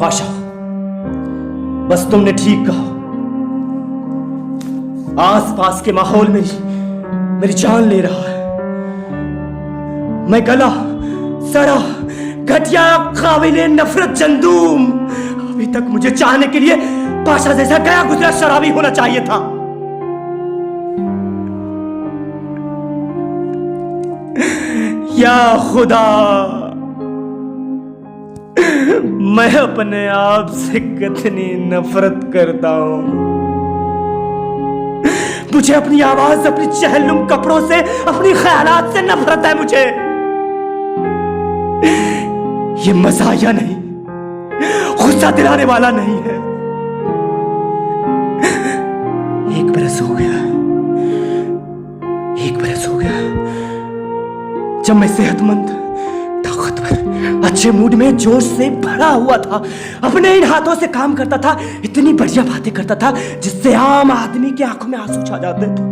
पाशा, बस तुमने ठीक कहा। आसपास के माहौल में ही मेरी जान ले रहा है। मैं गला सड़ा घटिया काबिले नफरत जंदूम। अभी तक मुझे चाहने के लिए पाशा जैसा गया गुजरा शराबी होना चाहिए था। या खुदा, मैं अपने आप से कितनी नफरत करता हूं। मुझे अपनी आवाज, अपनी चहलनुम कपड़ों से, अपनी ख्यालात से नफरत है मुझे। ये मज़ाहिया नहीं, गुस्सा दिलाने वाला नहीं है। एक बरस हो गया, एक बरस हो गया जब मैं सेहतमंद, ताकतवर, अच्छे मूड में जोश से भरा हुआ था। अपने इन हाथों से काम करता था, इतनी बढ़िया बातें करता था जिससे आम आदमी की आंखों में आंसू छा जाते थे।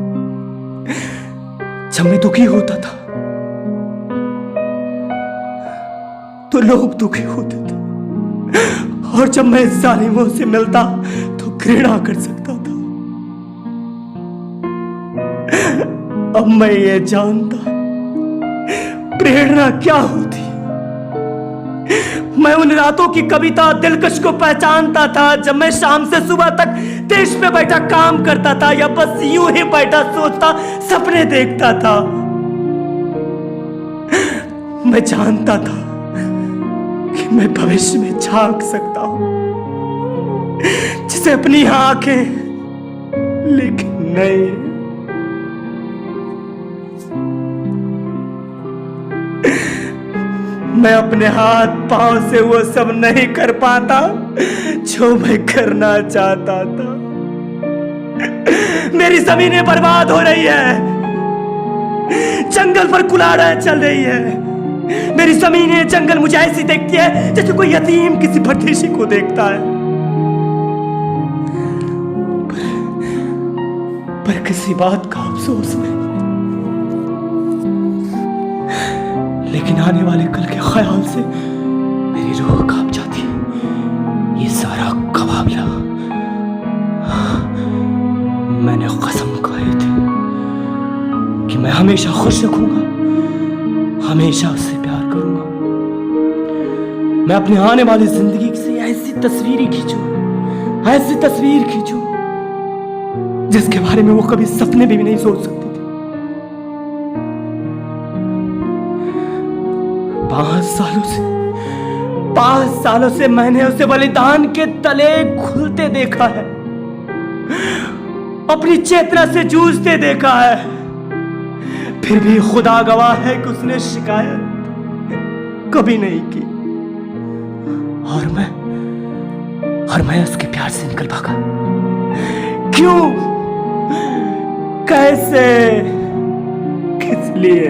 जब मैं दुखी होता था तो लोग दुखी होते थे, और जब मैं जालिमों से मिलता तो घृणा कर सकता था। अब मैं ये जानता प्रेरणा क्या होती। मैं उन रातों की कविता दिलकश को पहचानता था जब मैं शाम से सुबह तक देश पे बैठा काम करता था, या बस यूं ही बैठा सोचता, सपने देखता था। मैं जानता था कि मैं भविष्य में झांक सकता हूं, जिसे अपनी आंखें, लेकिन नहीं। मैं अपने हाथ पांव से वो सब नहीं कर पाता जो मैं करना चाहता था। मेरी जमीनें बर्बाद हो रही है, जंगल पर कुलाड़ें चल रही है। मेरी जमीनें, जंगल मुझे ऐसी देखती है जैसे कोई यतीम किसी परदेशी को देखता है। पर किसी बात का अफसोस नहीं, लेकिन आने वाले कल के ख्याल से मेरी रूह कांप जाती है। ये सारा कबाबला, मैंने कसम खाई थी कि मैं हमेशा खुश रखूंगा, हमेशा उससे प्यार करूंगा। मैं अपनी आने वाली जिंदगी से ऐसी तस्वीरें खींचूं, ऐसी तस्वीर खींचूं जिसके बारे में वो कभी सपने में भी नहीं सोच सकती थी। 5 सालों से मैंने उसे बलिदान के तले घुलते देखा है, अपनी चेतना से जूझते देखा है। फिर भी खुदा गवाह है कि उसने शिकायत कभी नहीं की, और मैं उसके प्यार से निकल भागा। क्यों, कैसे, किस लिए?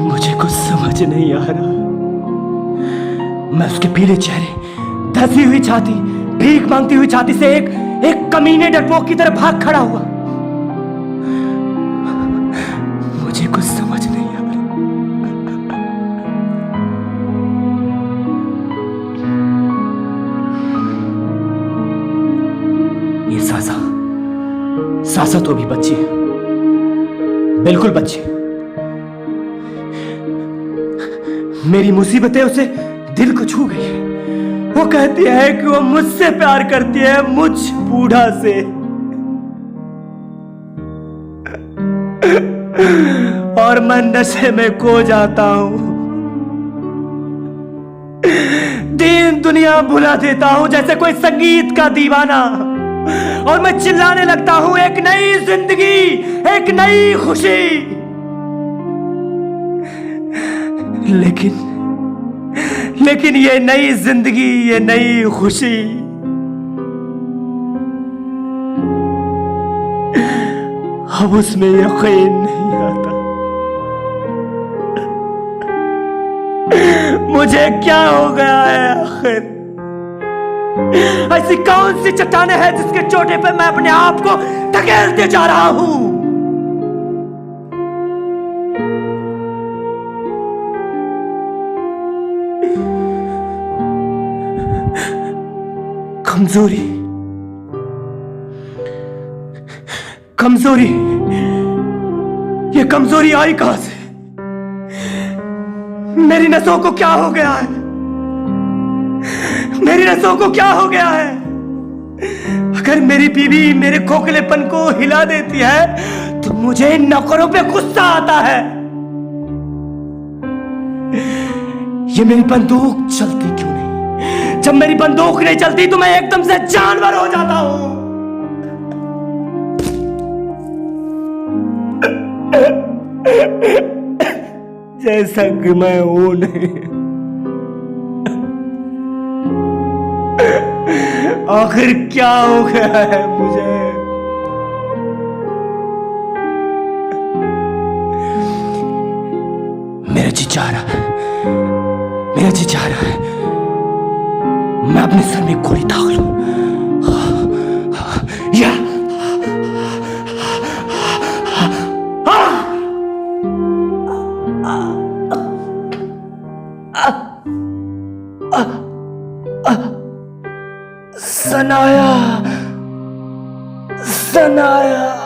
मुझे कुछ समझ नहीं आ रहा। मैं उसके पीले चेहरे, धसी हुई छाती, भीख मांगती हुई छाती से एक कमीने डरपोक की तरह भाग खड़ा हुआ। मुझे कुछ समझ नहीं आ रहा। ये सासा तो भी बच्ची है, बिल्कुल बच्ची। मेरी मुसीबतें उसे दिल को छू गई है। वो कहती है कि वो मुझसे प्यार करती है, मुझ बूढ़ा से। और मैं नशे में खो जाता हूं, दीन दुनिया भुला देता हूं जैसे कोई संगीत का दीवाना, और मैं चिल्लाने लगता हूं एक नई जिंदगी, एक नई खुशी। लेकिन ये नई जिंदगी, ये नई खुशी अब उसमें यकीन नहीं आता। मुझे क्या हो गया है आखिर? ऐसी कौन सी चट्टाने हैं जिसके चोटे पे मैं अपने आप को धकेलते जा रहा हूं? कमजोरी कमजोरी ये कमजोरी आई कहां से? मेरी नसों को क्या हो गया है? मेरी नसों को क्या हो गया है? अगर मेरी बीवी मेरे खोखलेपन को हिला देती है तो मुझे इन नौकरों पे गुस्सा आता है। ये मेरी बंदूक चलती क्यों नहीं? जब मेरी बंदूक नहीं चलती तो मैं एकदम से जानवर हो जाता हूं। जैसा कि मैं हूं नहीं। आखिर क्या हो गया है मुझे? मेरा जी चाह रहा है, मेरा जी चाह रहा है मैं अपने सर में गोली दाग लूं। या सनाया, सनाया।